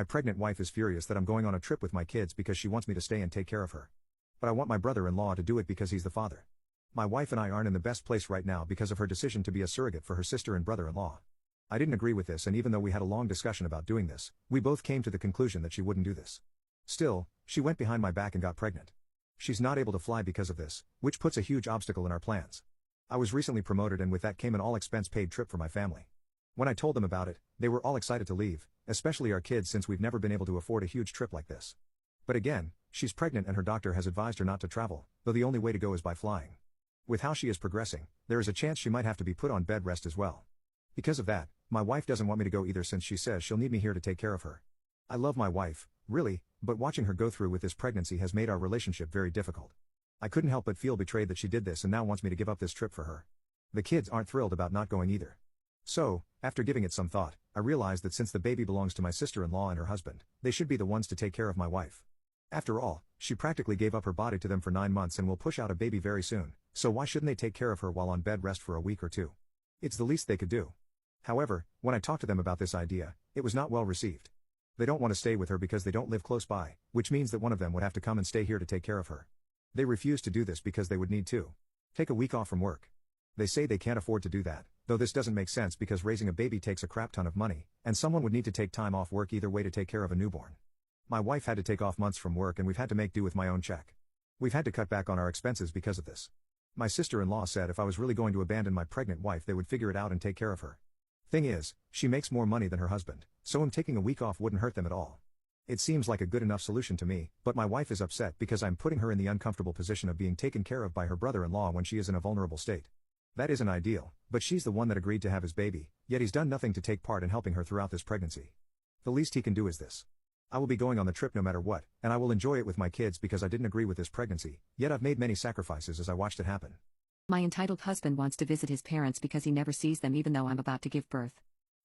My pregnant wife is furious that I'm going on a trip with my kids because she wants me to stay and take care of her. But I want my brother-in-law to do it because he's the father. My wife and I aren't in the best place right now because of her decision to be a surrogate for her sister and brother-in-law. I didn't agree with this, and even though we had a long discussion about doing this, we both came to the conclusion that she wouldn't do this. Still, she went behind my back and got pregnant. She's not able to fly because of this, which puts a huge obstacle in our plans. I was recently promoted, and with that came an all-expense-paid trip for my family. When I told them about it, they were all excited to leave, especially our kids, since we've never been able to afford a huge trip like this. But again, she's pregnant and her doctor has advised her not to travel, though the only way to go is by flying. With how she is progressing, there is a chance she might have to be put on bed rest as well. Because of that, my wife doesn't want me to go either, since she says she'll need me here to take care of her. I love my wife, really, but watching her go through with this pregnancy has made our relationship very difficult. I couldn't help but feel betrayed that she did this and now wants me to give up this trip for her. The kids aren't thrilled about not going either. So, after giving it some thought, I realized that since the baby belongs to my sister-in-law and her husband, they should be the ones to take care of my wife. After all, she practically gave up her body to them for 9 months and will push out a baby very soon, so why shouldn't they take care of her while on bed rest for a week or two? It's the least they could do. However, when I talked to them about this idea, it was not well received. They don't want to stay with her because they don't live close by, which means that one of them would have to come and stay here to take care of her. They refuse to do this because they would need to take a week off from work. They say they can't afford to do that, though this doesn't make sense because raising a baby takes a crap ton of money, and someone would need to take time off work either way to take care of a newborn. My wife had to take off months from work, and we've had to make do with my own check. We've had to cut back on our expenses because of this. My sister-in-law said if I was really going to abandon my pregnant wife, they would figure it out and take care of her. Thing is, she makes more money than her husband, so him taking a week off wouldn't hurt them at all. It seems like a good enough solution to me, but my wife is upset because I'm putting her in the uncomfortable position of being taken care of by her brother-in-law when she is in a vulnerable state. That isn't ideal, but she's the one that agreed to have his baby, yet he's done nothing to take part in helping her throughout this pregnancy. The least he can do is this. I will be going on the trip no matter what, and I will enjoy it with my kids because I didn't agree with this pregnancy, yet I've made many sacrifices as I watched it happen. My entitled husband wants to visit his parents because he never sees them even though I'm about to give birth.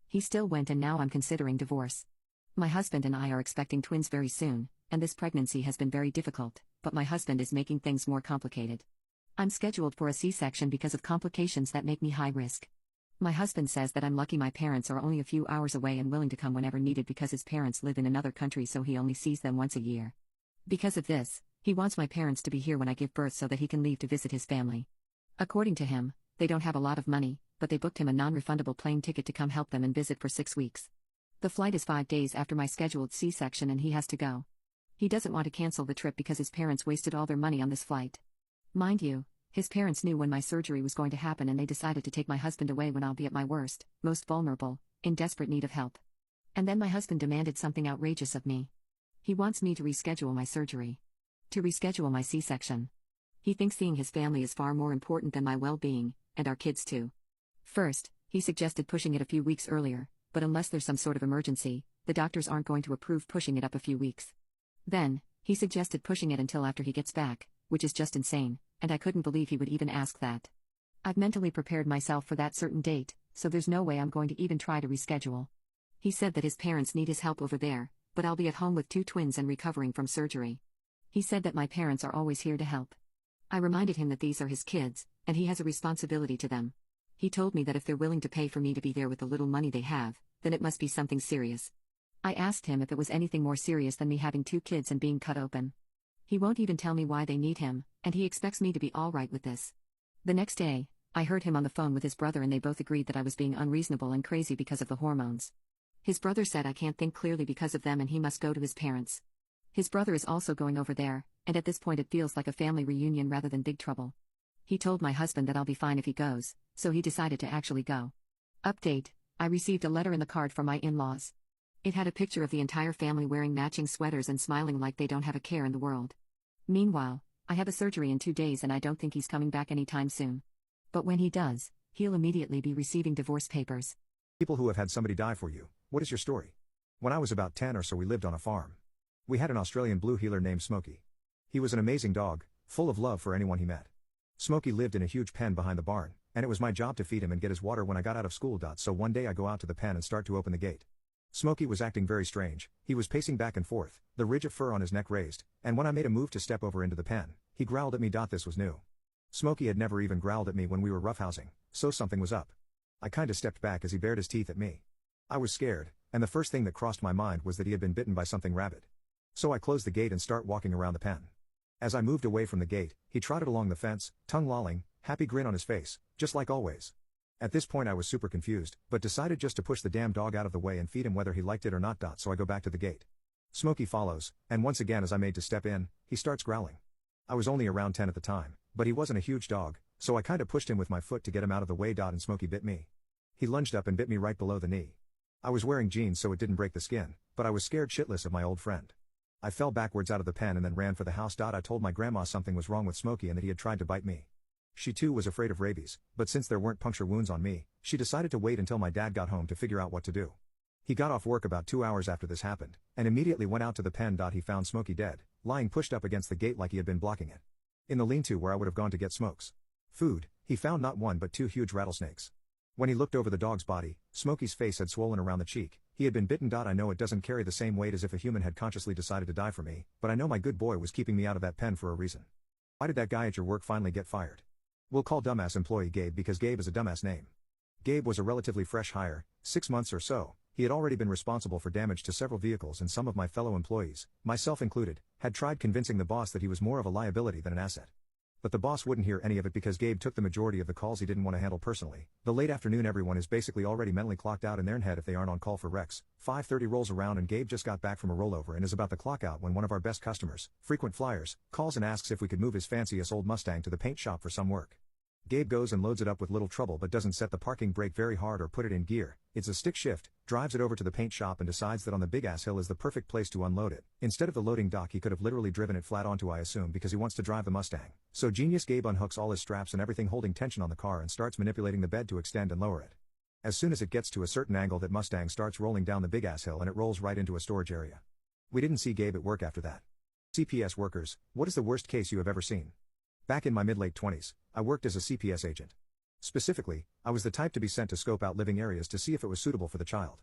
He still went, and now I'm considering divorce. My husband and I are expecting twins very soon, and this pregnancy has been very difficult, but my husband is making things more complicated. I'm scheduled for a C-section because of complications that make me high risk. My husband says that I'm lucky my parents are only a few hours away and willing to come whenever needed because his parents live in another country, so he only sees them once a year. Because of this, he wants my parents to be here when I give birth so that he can leave to visit his family. According to him, they don't have a lot of money, but they booked him a non-refundable plane ticket to come help them and visit for 6 weeks. The flight is 5 days after my scheduled C-section and he has to go. He doesn't want to cancel the trip because his parents wasted all their money on this flight. Mind you, his parents knew when my surgery was going to happen and they decided to take my husband away when I'll be at my worst, most vulnerable, in desperate need of help. And then my husband demanded something outrageous of me. He wants me to reschedule my surgery. To reschedule my C-section. He thinks seeing his family is far more important than my well-being, and our kids too. First, he suggested pushing it a few weeks earlier, but unless there's some sort of emergency, the doctors aren't going to approve pushing it up a few weeks. Then, he suggested pushing it until after he gets back, which is just insane, and I couldn't believe he would even ask that. I've mentally prepared myself for that certain date, so there's no way I'm going to even try to reschedule. He said that his parents need his help over there, but I'll be at home with 2 twins and recovering from surgery. He said that my parents are always here to help. I reminded him that these are his kids, and he has a responsibility to them. He told me that if they're willing to pay for me to be there with the little money they have, then it must be something serious. I asked him if it was anything more serious than me having 2 kids and being cut open. He won't even tell me why they need him, and he expects me to be all right with this. The next day, I heard him on the phone with his brother and they both agreed that I was being unreasonable and crazy because of the hormones. His brother said I can't think clearly because of them and he must go to his parents. His brother is also going over there, and at this point it feels like a family reunion rather than big trouble. He told my husband that I'll be fine if he goes, so he decided to actually go. Update: I received a letter in the card from my in-laws. It had a picture of the entire family wearing matching sweaters and smiling like they don't have a care in the world. Meanwhile, I have a surgery in 2 days and I don't think he's coming back anytime soon. But when he does, he'll immediately be receiving divorce papers. People who have had somebody die for you, what is your story? When I was about 10 or so, we lived on a farm. We had an Australian blue heeler named Smokey. He was an amazing dog, full of love for anyone he met. Smokey lived in a huge pen behind the barn, and it was my job to feed him and get his water when I got out of school. So one day I go out to the pen and start to open the gate. Smokey was acting very strange. He was pacing back and forth, the ridge of fur on his neck raised, and when I made a move to step over into the pen, he growled at me. This was new. Smokey had never even growled at me when we were roughhousing, so something was up. I kinda stepped back as he bared his teeth at me. I was scared, and the first thing that crossed my mind was that he had been bitten by something rabid. So I closed the gate and start walking around the pen. As I moved away from the gate, he trotted along the fence, tongue lolling, happy grin on his face, just like always. At this point I was super confused, but decided just to push the damn dog out of the way and feed him whether he liked it or not. So I go back to the gate. Smokey follows, and once again as I made to step in, he starts growling. I was only around 10 at the time, but he wasn't a huge dog, so I kinda pushed him with my foot to get him out of the way. And Smokey bit me. He lunged up and bit me right below the knee. I was wearing jeans so it didn't break the skin, but I was scared shitless of my old friend. I fell backwards out of the pen and then ran for the house. I told my grandma something was wrong with Smokey and that he had tried to bite me. She too was afraid of rabies, but since there weren't puncture wounds on me, she decided to wait until my dad got home to figure out what to do. He got off work about 2 hours after this happened, and immediately went out to the pen. He found Smokey dead, lying pushed up against the gate like he had been blocking it. In the lean-to where I would have gone to get Smokes food, he found not one but 2 huge rattlesnakes. When he looked over the dog's body, Smokey's face had swollen around the cheek. He had been bitten. I know it doesn't carry the same weight as if a human had consciously decided to die for me, but I know my good boy was keeping me out of that pen for a reason. Why did that guy at your work finally get fired? We'll call dumbass employee Gabe because Gabe is a dumbass name. Gabe was a relatively fresh hire, 6 months or so. He had already been responsible for damage to several vehicles, and some of my fellow employees, myself included, had tried convincing the boss that he was more of a liability than an asset. But the boss wouldn't hear any of it because Gabe took the majority of the calls he didn't want to handle personally. The late afternoon everyone is basically already mentally clocked out in their head if they aren't on call for wrecks. 5:30 rolls around and Gabe just got back from a rollover and is about to clock out when one of our best customers, frequent flyers, calls and asks if we could move his fanciest old Mustang to the paint shop for some work. Gabe goes and loads it up with little trouble but doesn't set the parking brake very hard or put it in gear. It's a stick shift, drives it over to the paint shop and decides that on the big ass hill is the perfect place to unload it. Instead of the loading dock he could have literally driven it flat onto, I assume, because he wants to drive the Mustang. So genius Gabe unhooks all his straps and everything holding tension on the car and starts manipulating the bed to extend and lower it. As soon as it gets to a certain angle, that Mustang starts rolling down the big ass hill and it rolls right into a storage area. We didn't see Gabe at work after that. CPS workers, what is the worst case you have ever seen? Back in my mid-late 20s, I worked as a CPS agent. Specifically, I was the type to be sent to scope out living areas to see if it was suitable for the child.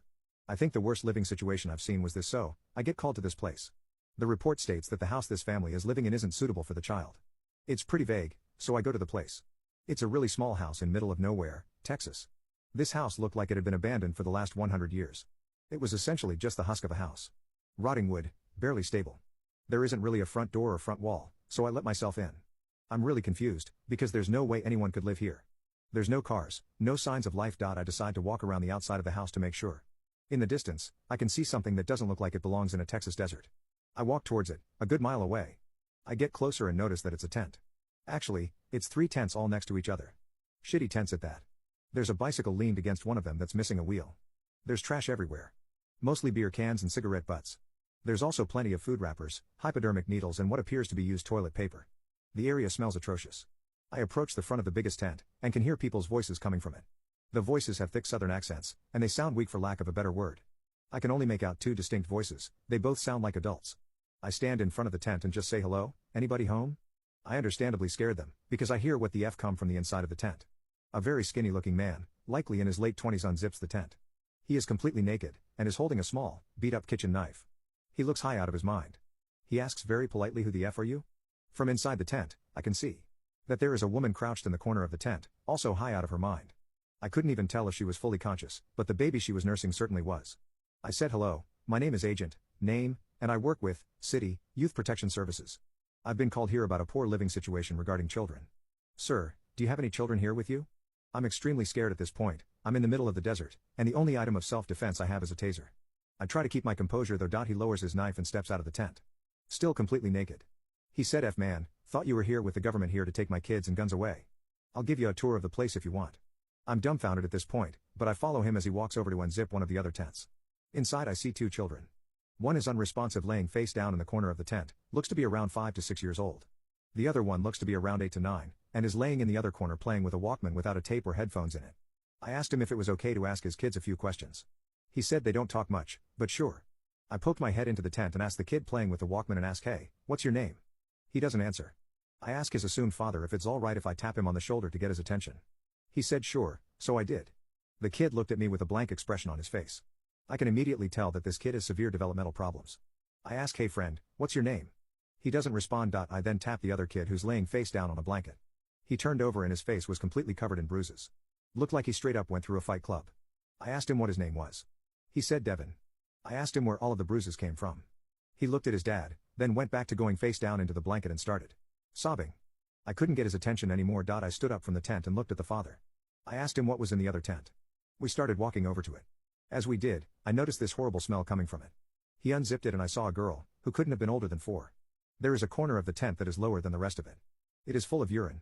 I think the worst living situation I've seen was this. So, I get called to this place. The report states that the house this family is living in isn't suitable for the child. It's pretty vague, so I go to the place. It's a really small house in middle of nowhere, Texas. This house looked like it had been abandoned for the last 100 years. It was essentially just the husk of a house. Rotting wood, barely stable. There isn't really a front door or front wall, so I let myself in. I'm really confused, because there's no way anyone could live here. There's no cars, no signs of life. I decide to walk around the outside of the house to make sure. In the distance, I can see something that doesn't look like it belongs in a Texas desert. I walk towards it, a good mile away. I get closer and notice that it's a tent. Actually, it's 3 tents all next to each other. Shitty tents at that. There's a bicycle leaned against one of them that's missing a wheel. There's trash everywhere. Mostly beer cans and cigarette butts. There's also plenty of food wrappers, hypodermic needles and what appears to be used toilet paper. The area smells atrocious. I approach the front of the biggest tent, and can hear people's voices coming from it. The voices have thick southern accents, and they sound weak for lack of a better word. I can only make out 2 distinct voices, they both sound like adults. I stand in front of the tent and just say hello, anybody home? I understandably scared them, because I hear what the F come from the inside of the tent. A very skinny looking man, likely in his late 20s, unzips the tent. He is completely naked, and is holding a small, beat up kitchen knife. He looks high out of his mind. He asks very politely, who the F are you? From inside the tent, I can see that there is a woman crouched in the corner of the tent, also high out of her mind. I couldn't even tell if she was fully conscious, but the baby she was nursing certainly was. I said hello, my name is Agent, name, and I work with, City, Youth Protection Services. I've been called here about a poor living situation regarding children. Sir, do you have any children here with you? I'm extremely scared at this point. I'm in the middle of the desert, and the only item of self-defense I have is a taser. I try to keep my composure though. He lowers his knife and steps out of the tent. Still completely naked. He said, F man, thought you were here with the government here to take my kids and guns away. I'll give you a tour of the place if you want. I'm dumbfounded at this point, but I follow him as he walks over to unzip one of the other tents. Inside I see 2 children. One is unresponsive, laying face down in the corner of the tent, looks to be around 5 to 6 years old. The other one looks to be around 8 to 9, and is laying in the other corner playing with a Walkman without a tape or headphones in it. I asked him if it was okay to ask his kids a few questions. He said they don't talk much, but sure. I poked my head into the tent and asked the kid playing with the Walkman and ask, hey, what's your name? He doesn't answer. I ask his assumed father if it's alright if I tap him on the shoulder to get his attention. He said sure, so I did. The kid looked at me with a blank expression on his face. I can immediately tell that this kid has severe developmental problems. I ask, hey friend, what's your name? He doesn't respond. I then tap the other kid who's laying face down on a blanket. He turned over and his face was completely covered in bruises. Looked like he straight up went through a fight club. I asked him what his name was. He said Devin. I asked him where all of the bruises came from. He looked at his dad, then went back to going face down into the blanket and started sobbing. I couldn't get his attention anymore. I stood up from the tent and looked at the father. I asked him what was in the other tent. We started walking over to it. As we did, I noticed this horrible smell coming from it. He unzipped it and I saw a girl, who couldn't have been older than 4. There is a corner of the tent that is lower than the rest of it. It is full of urine.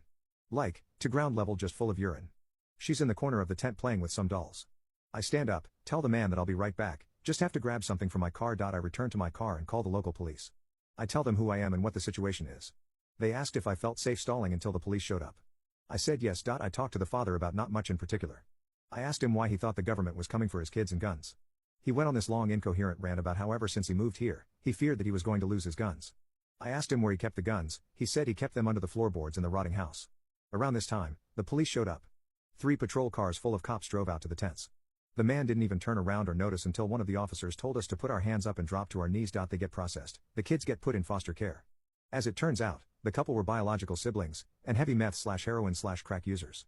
Like, to ground level, just full of urine. She's in the corner of the tent playing with some dolls. I stand up, tell the man that I'll be right back, just have to grab something from my car. I return to my car and call the local police. I tell them who I am and what the situation is. They asked if I felt safe stalling until the police showed up. I said yes. I talked to the father about not much in particular. I asked him why he thought the government was coming for his kids and guns. He went on this long incoherent rant about how ever since he moved here, he feared that he was going to lose his guns. I asked him where he kept the guns. He said he kept them under the floorboards in the rotting house. Around this time, the police showed up. 3 patrol cars full of cops drove out to the tents. The man didn't even turn around or notice until one of the officers told us to put our hands up and drop to our knees. They get processed, the kids get put in foster care. As it turns out, the couple were biological siblings, and heavy meth/heroin/crack users.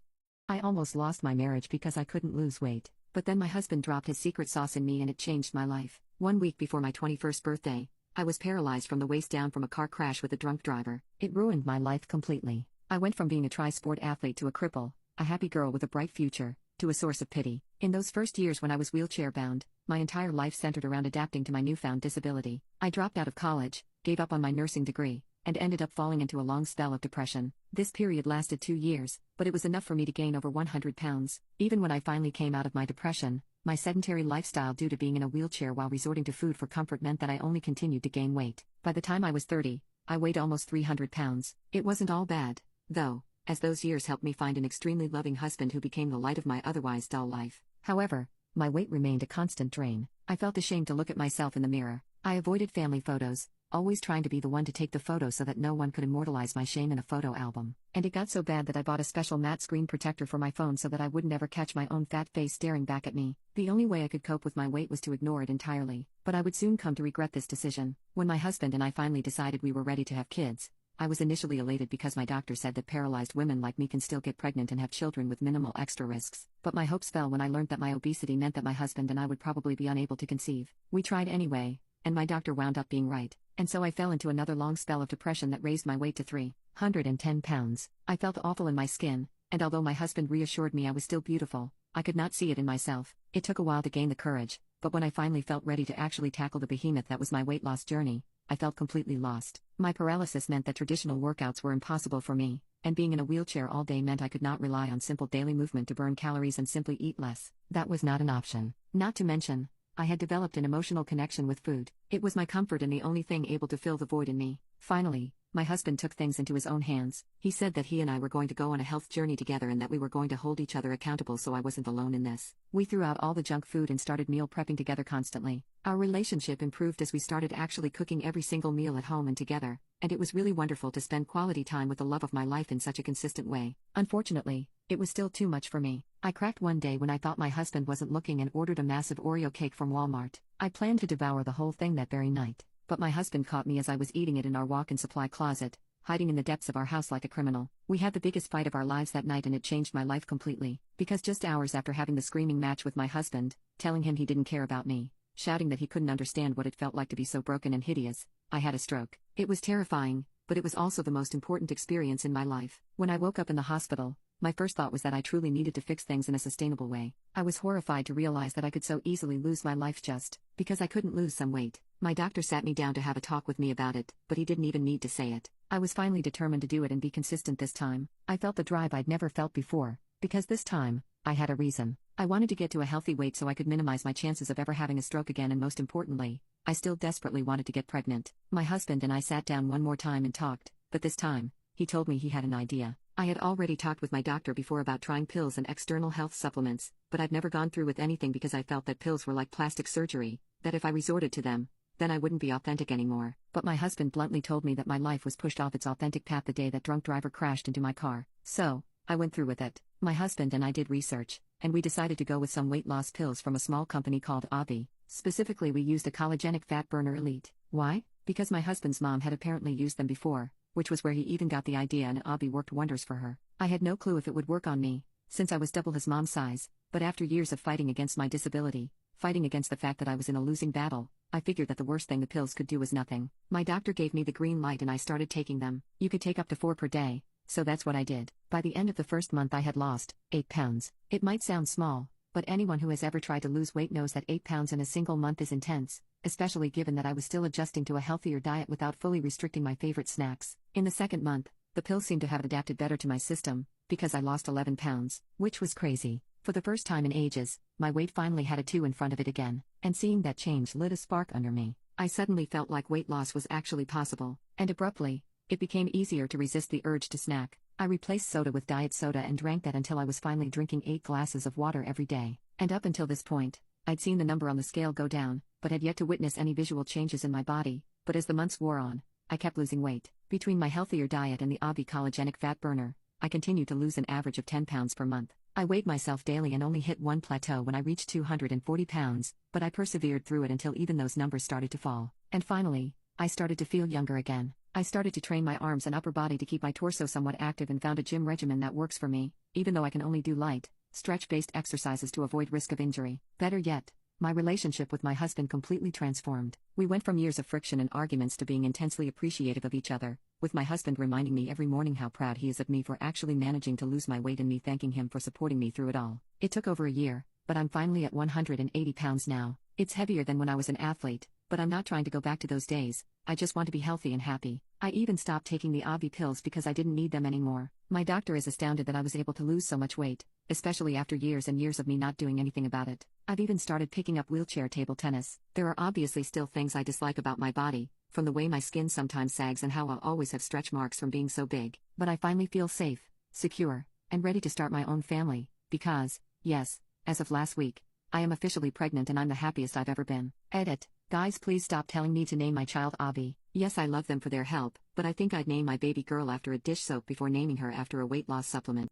I almost lost my marriage because I couldn't lose weight, but then my husband dropped his secret sauce in me and it changed my life. 1 week before my 21st birthday, I was paralyzed from the waist down from a car crash with a drunk driver. It ruined my life completely. I went from being a tri-sport athlete to a cripple, a happy girl with a bright future, to a source of pity. In those first years when I was wheelchair-bound, my entire life centered around adapting to my newfound disability. I dropped out of college, gave up on my nursing degree, and ended up falling into a long spell of depression. This period lasted 2 years, but it was enough for me to gain over 100 pounds. Even when I finally came out of my depression, my sedentary lifestyle due to being in a wheelchair while resorting to food for comfort meant that I only continued to gain weight. By the time I was 30, I weighed almost 300 pounds. It wasn't all bad, though, as those years helped me find an extremely loving husband who became the light of my otherwise dull life. However, my weight remained a constant drain. I felt ashamed to look at myself in the mirror. I avoided family photos, always trying to be the one to take the photo so that no one could immortalize my shame in a photo album. And it got so bad that I bought a special matte screen protector for my phone so that I would never catch my own fat face staring back at me. The only way I could cope with my weight was to ignore it entirely, but I would soon come to regret this decision. When my husband and I finally decided we were ready to have kids, I was initially elated because my doctor said that paralyzed women like me can still get pregnant and have children with minimal extra risks. But my hopes fell when I learned that my obesity meant that my husband and I would probably be unable to conceive. We tried anyway, and my doctor wound up being right. And so I fell into another long spell of depression that raised my weight to 310 pounds. I felt awful in my skin, and although my husband reassured me I was still beautiful, I could not see it in myself. It took a while to gain the courage, but when I finally felt ready to actually tackle the behemoth that was my weight loss journey, I felt completely lost. My paralysis meant that traditional workouts were impossible for me, and being in a wheelchair all day meant I could not rely on simple daily movement to burn calories and simply eat less. That was not an option. Not to mention, I had developed an emotional connection with food. It was my comfort and the only thing able to fill the void in me. Finally, my husband took things into his own hands. He said that he and I were going to go on a health journey together and that we were going to hold each other accountable so I wasn't alone in this. We threw out all the junk food and started meal prepping together constantly. Our relationship improved as we started actually cooking every single meal at home and together, and it was really wonderful to spend quality time with the love of my life in such a consistent way. Unfortunately, it was still too much for me. I cracked one day when I thought my husband wasn't looking and ordered a massive Oreo cake from Walmart. I planned to devour the whole thing that very night, but my husband caught me as I was eating it in our walk-in supply closet, hiding in the depths of our house like a criminal. We had the biggest fight of our lives that night and it changed my life completely, because just hours after having the screaming match with my husband, telling him he didn't care about me, shouting that he couldn't understand what it felt like to be so broken and hideous, I had a stroke. It was terrifying, but it was also the most important experience in my life. When I woke up in the hospital, my first thought was that I truly needed to fix things in a sustainable way. I was horrified to realize that I could so easily lose my life just because I couldn't lose some weight. My doctor sat me down to have a talk with me about it, but he didn't even need to say it. I was finally determined to do it and be consistent this time. I felt the drive I'd never felt before, because this time, I had a reason. I wanted to get to a healthy weight so I could minimize my chances of ever having a stroke again, and most importantly, I still desperately wanted to get pregnant. My husband and I sat down one more time and talked, but this time, he told me he had an idea. I had already talked with my doctor before about trying pills and external health supplements, but I'd never gone through with anything because I felt that pills were like plastic surgery, that if I resorted to them, then I wouldn't be authentic anymore. But my husband bluntly told me that my life was pushed off its authentic path the day that drunk driver crashed into my car. So, I went through with it. My husband and I did research, and we decided to go with some weight loss pills from a small company called Avi. Specifically, we used a collagenic fat burner elite. Why? Because my husband's mom had apparently used them before, which was where he even got the idea, and Avi worked wonders for her. I had no clue if it would work on me, since I was double his mom's size, but after years of fighting against my disability, Fighting against the fact that I was in a losing battle, I figured that the worst thing the pills could do was nothing. My doctor gave me the green light and I started taking them. You could take up to 4 per day, so that's what I did. By the end of the first month I had lost 8 pounds. It might sound small, but anyone who has ever tried to lose weight knows that 8 pounds in a single month is intense, especially given that I was still adjusting to a healthier diet without fully restricting my favorite snacks. In the second month, the pills seemed to have adapted better to my system, because I lost 11 pounds, which was crazy. For the first time in ages, my weight finally had a 2 in front of it again, and seeing that change lit a spark under me. I suddenly felt like weight loss was actually possible, and abruptly, it became easier to resist the urge to snack. I replaced soda with diet soda and drank that until I was finally drinking 8 glasses of water every day. And up until this point, I'd seen the number on the scale go down, but had yet to witness any visual changes in my body. But as the months wore on, I kept losing weight. Between my healthier diet and the Obvi collagenic fat burner, I continued to lose an average of 10 pounds per month. I weighed myself daily and only hit one plateau when I reached 240 pounds, but I persevered through it until even those numbers started to fall. And finally, I started to feel younger again. I started to train my arms and upper body to keep my torso somewhat active and found a gym regimen that works for me, even though I can only do light, stretch-based exercises to avoid risk of injury. Better yet, my relationship with my husband completely transformed. We went from years of friction and arguments to being intensely appreciative of each other, with my husband reminding me every morning how proud he is of me for actually managing to lose my weight and me thanking him for supporting me through it all. It took over a year, but I'm finally at 180 pounds now. It's heavier than when I was an athlete, but I'm not trying to go back to those days. I just want to be healthy and happy. I even stopped taking the Obvi pills because I didn't need them anymore. My doctor is astounded that I was able to lose so much weight, especially after years and years of me not doing anything about it. I've even started picking up wheelchair table tennis. There are obviously still things I dislike about my body, from the way my skin sometimes sags and how I'll always have stretch marks from being so big. But I finally feel safe, secure, and ready to start my own family, because, yes, as of last week, I am officially pregnant and I'm the happiest I've ever been. Edit. Guys, please stop telling me to name my child Avi. Yes, I love them for their help, but I think I'd name my baby girl after a dish soap before naming her after a weight loss supplement.